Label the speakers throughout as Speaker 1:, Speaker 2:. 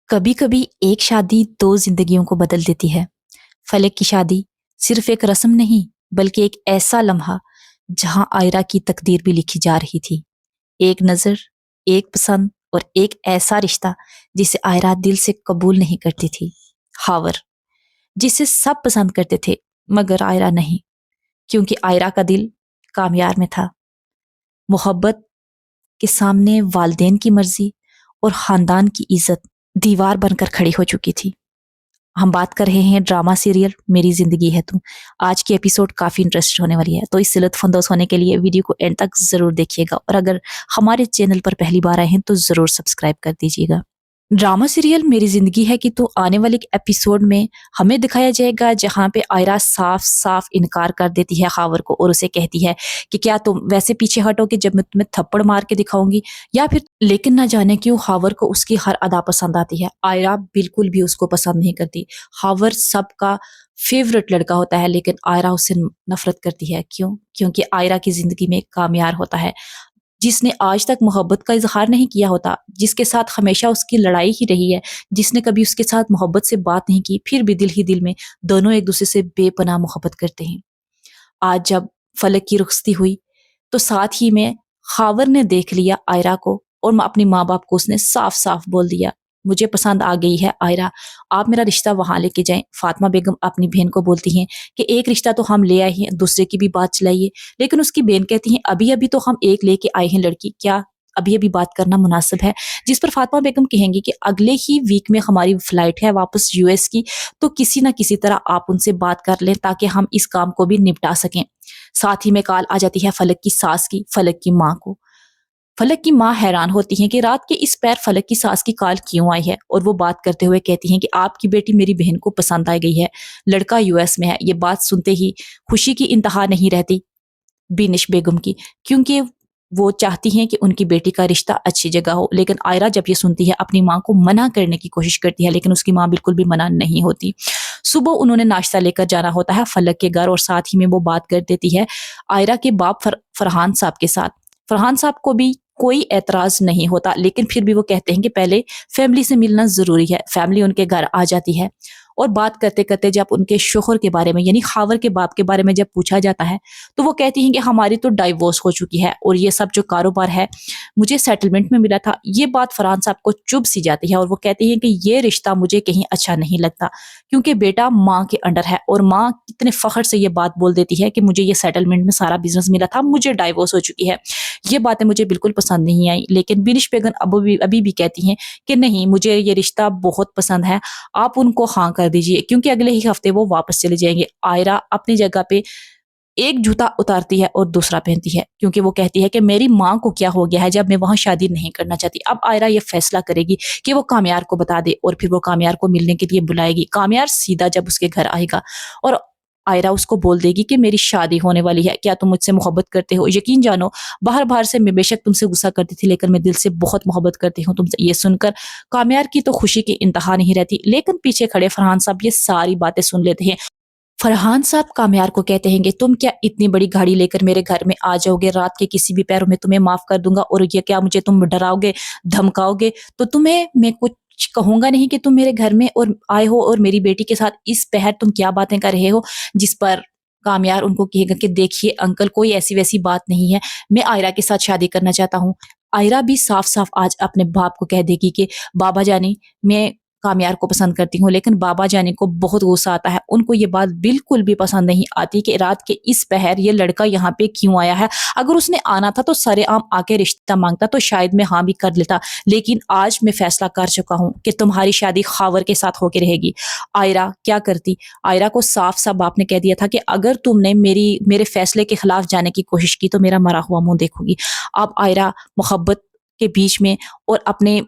Speaker 1: कभी कभी एक शादी दो जिंदगियों को बदल देती है। फलक की शादी सिर्फ एक रस्म नहीं, बल्कि एक ऐसा लम्हा जहां आयरा की तकदीर भी लिखी जा रही थी। एक नजर, एक पसंद और एक ऐसा रिश्ता जिसे आयरा दिल से कबूल नहीं करती थी। हावर, जिसे सब पसंद करते थे मगर आयरा नहीं, क्योंकि आयरा का दिल कामयार में था। मोहब्बत के सामने वालदेन की मर्जी और खानदान की इज्जत दीवार बनकर खड़ी हो चुकी थी। हम बात कर रहे हैं ड्रामा सीरियल मेरी जिंदगी है तू। आज की एपिसोड काफी इंटरेस्ट होने वाली है, तो इससे लुत्फानंदोज होने के लिए वीडियो को एंड तक जरूर देखिएगा और अगर हमारे चैनल पर पहली बार आए हैं तो जरूर सब्सक्राइब कर दीजिएगा। ड्रामा सीरियल मेरी जिंदगी है कि तो आने वाले एपिसोड में हमें दिखाया जाएगा जहां पे आयरा साफ साफ इनकार कर देती है खावर को और उसे कहती है कि क्या तुम वैसे पीछे हटोगे जब मैं तुम्हें थप्पड़ मार के दिखाऊंगी या फिर। लेकिन ना जाने क्यों खावर को उसकी हर अदा पसंद आती है। आयरा बिल्कुल भी उसको पसंद नहीं करती। खावर सबका फेवरेट लड़का होता है लेकिन आयरा उससे नफरत करती है। क्यों? क्योंकि आयरा की जिंदगी में कामयार होता है जिसने आज तक मोहब्बत का इजहार नहीं किया होता, जिसके साथ हमेशा उसकी लड़ाई ही रही है, जिसने कभी उसके साथ मोहब्बत से बात नहीं की, फिर भी दिल ही दिल में दोनों एक दूसरे से बेपनाह मोहब्बत करते हैं। आज जब फलक की रुखसती हुई तो साथ ही में खावर ने देख लिया आयरा को और अपने माँ बाप को उसने साफ साफ बोल दिया, मुझे पसंद आ गई है आयरा, आप मेरा रिश्ता वहां लेके जाएं। फातिमा बेगम अपनी बहन को बोलती हैं कि एक रिश्ता तो हम ले आए हैं, दूसरे की भी बात चलाइए। लेकिन उसकी बहन कहती है अभी अभी तो हम एक लेके आए हैं लड़की, क्या अभी अभी बात करना मुनासिब है? जिस पर फातिमा बेगम कहेंगी कि अगले ही वीक में हमारी फ्लाइट है वापस यूएस की, तो किसी ना किसी तरह आप उनसे बात कर लें ताकि हम इस काम को भी निपटा सकें। साथ ही में कॉल आ जाती है फलक की सास की, फलक की माँ को। फलक की माँ हैरान होती है कि रात के इस पैर फलक की सास की कॉल क्यों आई है और वो बात करते हुए कहती हैं कि आपकी बेटी मेरी बहन को पसंद आ गई है, लड़का यूएस में है। ये बात सुनते ही खुशी की इंतहा नहीं रहती बिनिश बेगम की, क्योंकि वो चाहती हैं कि उनकी बेटी का रिश्ता अच्छी जगह हो। लेकिन आयरा जब ये सुनती है अपनी माँ को मना करने की कोशिश करती है, लेकिन उसकी माँ बिल्कुल भी मना नहीं होती। सुबह उन्होंने नाश्ता लेकर जाना होता है फलक के घर और साथ ही में वो बात कर देती है आयरा के बाप फरहान साहब के साथ। फरहान साहब को भी कोई एतराज नहीं होता, लेकिन फिर भी वो कहते हैं कि पहले फैमिली से मिलना जरूरी है। फैमिली उनके घर आ जाती है और बात करते करते जब उनके शोहर के बारे में यानी खावर के बाप के बारे में जब पूछा जाता है तो वो कहती हैं कि हमारी तो डाइवोर्स हो चुकी है और ये सब जो कारोबार है मुझे सेटलमेंट में मिला था। ये बात फरहान साहब को चुभ सी जाती है और वो कहती हैं कि ये रिश्ता मुझे कहीं अच्छा नहीं लगता, क्योंकि बेटा माँ के अंडर है और माँ कितने फख्र से ये बात बोल देती है कि मुझे ये सेटलमेंट में सारा बिजनेस मिला था, मुझे डाइवोर्स हो चुकी है। ये बातें मुझे बिल्कुल पसंद नहीं आई। लेकिन बिनिश बेगम अभी भी कहती हैं कि नहीं, मुझे ये रिश्ता बहुत पसंद है, आप उनको हाँ कर दीजिए, क्योंकि अगले ही हफ्ते वो वापस चले जाएंगे। आयरा अपनी जगह पे एक जूता उतारती है और दूसरा पहनती है, क्योंकि वो कहती है कि मेरी माँ को क्या हो गया है जब मैं वहां शादी नहीं करना चाहती। अब आयरा ये फैसला करेगी कि वो कामयार को बता दे और फिर वो कामयार को मिलने के लिए बुलाएगी। कामयार सीधा जब उसके घर आएगा और आयरा उसको बोल देगी कि मेरी शादी होने वाली है, क्या तुम मुझसे मोहब्बत करते हो? यकीन जानो, बाहर बाहर से मैं बेशक तुमसे गुस्सा करती थी लेकिन मैं दिल से बहुत मोहब्बत करती हूँ तुमसे। ये सुनकर कामयार की तो खुशी की इंतहा नहीं रहती, लेकिन पीछे खड़े फरहान साहब ये सारी बातें सुन लेते हैं। फरहान साहब कामयार को कहते हैं कि तुम क्या इतनी बड़ी गाड़ी लेकर मेरे घर में आ जाओगे? रात के किसी भी पैरों में तुम्हें माफ कर दूंगा और ये क्या मुझे तुम डराओगे, धमकाओगे? तो तुम्हें मैं कुछ कहूंगा नहीं कि तुम मेरे घर में और आए हो और मेरी बेटी के साथ इस पहर तुम क्या बातें कर रहे हो? जिस पर कामयार उनको कहेगा कि देखिए अंकल, कोई ऐसी वैसी बात नहीं है, मैं आयरा के साथ शादी करना चाहता हूँ। आयरा भी साफ साफ आज अपने बाप को कह देगी कि बाबा जानी, मैं कामयार को पसंद करती हूँ। लेकिन बाबा जाने को बहुत गुस्सा आता है, उनको ये बात बिल्कुल भी पसंद नहीं आती कि रात के इस पहर ये लड़का यहाँ पे क्यों आया है। अगर उसने आना था तो सरेआम आके रिश्ता मांगता तो शायद मैं हाँ भी कर लेता, लेकिन आज मैं फैसला कर चुका हूँ कि तुम्हारी शादी खावर के साथ होके रहेगी। आयरा क्या करती? आयरा को साफ साफ बाप ने कह दिया था कि अगर तुमने मेरे फैसले के खिलाफ जाने की कोशिश की तो मेरा मरा हुआ मुंह देखोगी। अब आयरा मोहब्बत के बीच में और अपने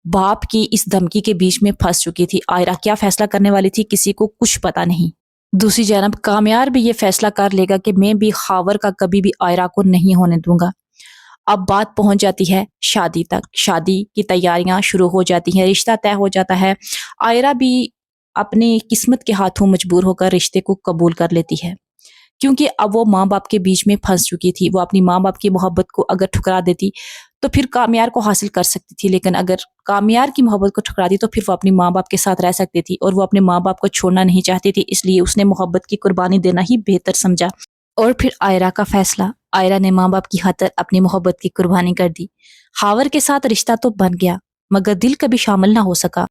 Speaker 1: बाप की इस धमकी के बीच में फंस चुकी थी। आयरा क्या फैसला करने वाली थी किसी को कुछ पता नहीं। दूसरी जानब कामयार भी ये फैसला कर लेगा कि मैं भी खावर का कभी भी आयरा को नहीं होने दूंगा। अब बात पहुंच जाती है शादी तक। शादी की तैयारियां शुरू हो जाती हैं, रिश्ता तय हो जाता है। आयरा भी अपनी किस्मत के हाथों मजबूर होकर रिश्ते को कबूल कर लेती है, क्योंकि अब वो माँ बाप के बीच में फंस चुकी थी। वो अपनी माँ बाप की मोहब्बत को अगर ठुकरा देती تو پھر کامیار کو حاصل کر سکتی تھی، لیکن اگر کامیار کی محبت کو ٹھکرا دی تو پھر وہ اپنی ماں باپ کے ساتھ رہ سکتی تھی، اور وہ اپنے ماں باپ کو چھوڑنا نہیں چاہتی تھی، اس لیے اس نے محبت کی قربانی دینا ہی بہتر سمجھا۔ اور پھر آئرا کا فیصلہ، آئرا نے ماں باپ کی خاطر اپنی محبت کی قربانی کر دی۔ ہاور کے ساتھ رشتہ تو بن گیا مگر دل کبھی شامل نہ ہو سکا۔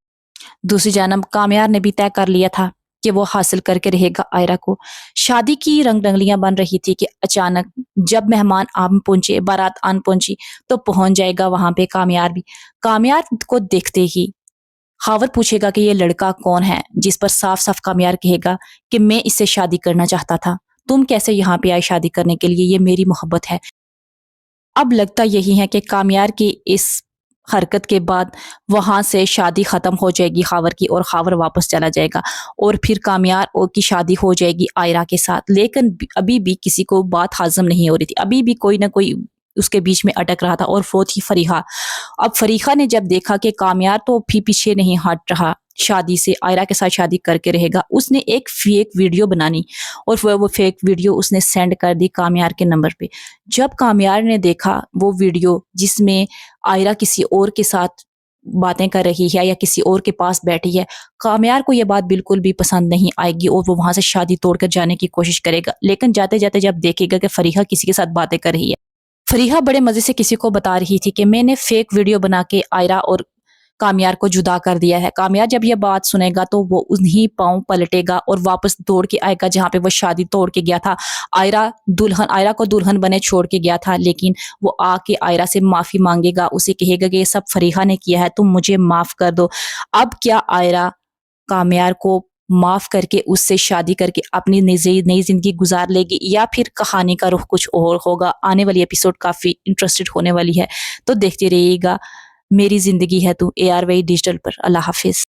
Speaker 1: دوسری جانب کامیار نے بھی طے کر لیا تھا کہ وہ حاصل کر کے رہے گا آئرا کو۔ شادی کی رنگ رنگلیاں بن رہی تھی کہ اچانک جب مہمان آن پہنچے، بارات آن پہنچی، تو پہنچ جائے گا وہاں پہ کامیار بھی۔ کامیار کو دیکھتے ہی ہاور پوچھے گا کہ یہ لڑکا کون ہے، جس پر صاف صاف کامیار کہے گا کہ میں اس سے شادی کرنا چاہتا تھا، تم کیسے یہاں پہ آئے شادی کرنے کے لیے، یہ میری محبت ہے۔ اب لگتا یہی ہے کہ کامیار کی اس حرکت کے بعد وہاں سے شادی ختم ہو جائے گی خاور کی، اور خاور واپس چلا جائے گا، اور پھر کامیار کی شادی ہو جائے گی آئرا کے ساتھ۔ لیکن ابھی بھی کسی کو بات ہضم نہیں ہو رہی تھی، ابھی بھی کوئی نہ کوئی اس کے بیچ میں اٹک رہا تھا، اور وہ تھی فریحہ۔ اب فریحہ نے جب دیکھا کہ کامیار تو بھی پیچھے نہیں ہٹ رہا شادی سے، آئرا کے ساتھ شادی کر کے رہے گا، اس نے ایک فیک ویڈیو بنانی، اور وہ فیک ویڈیو اس نے سینڈ کر دی کامیار کے نمبر پہ۔ جب کامیار نے دیکھا وہ ویڈیو جس میں آئرا کسی اور کے ساتھ باتیں کر رہی ہے یا کسی اور کے پاس بیٹھی ہے، کامیار کو یہ بات بالکل بھی پسند نہیں آئے گی، اور وہ وہاں سے شادی توڑ کر جانے کی کوشش کرے گا۔ لیکن جاتے جاتے جب دیکھے گا کہ فریحہ کسی کے ساتھ باتیں کر رہی ہے، فریحہ بڑے مزے سے کسی کو بتا رہی تھی کہ میں نے فیک ویڈیو بنا کے آئرا اور کامیار کو جدا کر دیا ہے۔ کامیار جب یہ بات سنے گا تو وہ انہی پاؤں پلٹے گا اور واپس دوڑ کے آئے گا جہاں پہ وہ شادی توڑ کے گیا تھا۔ آئرا کو دلہن بنے چھوڑ کے گیا تھا، لیکن وہ آ کے آئرا سے معافی مانگے گا، اسے کہے گا کہ یہ سب فریحہ نے کیا ہے، تم مجھے معاف کر دو۔ اب کیا آئرا کامیار کو معاف کر کے اس سے شادی کر کے اپنی نئی زندگی گزار لے گی، یا پھر کہانی کا رخ کچھ اور ہوگا؟ آنے والی ایپیسوڈ کافی انٹرسٹڈ ہونے والی ہے، تو دیکھتے رہیے گا۔ میری زندگی ہے تو ARY ڈیجیٹل پر۔ اللہ حافظ۔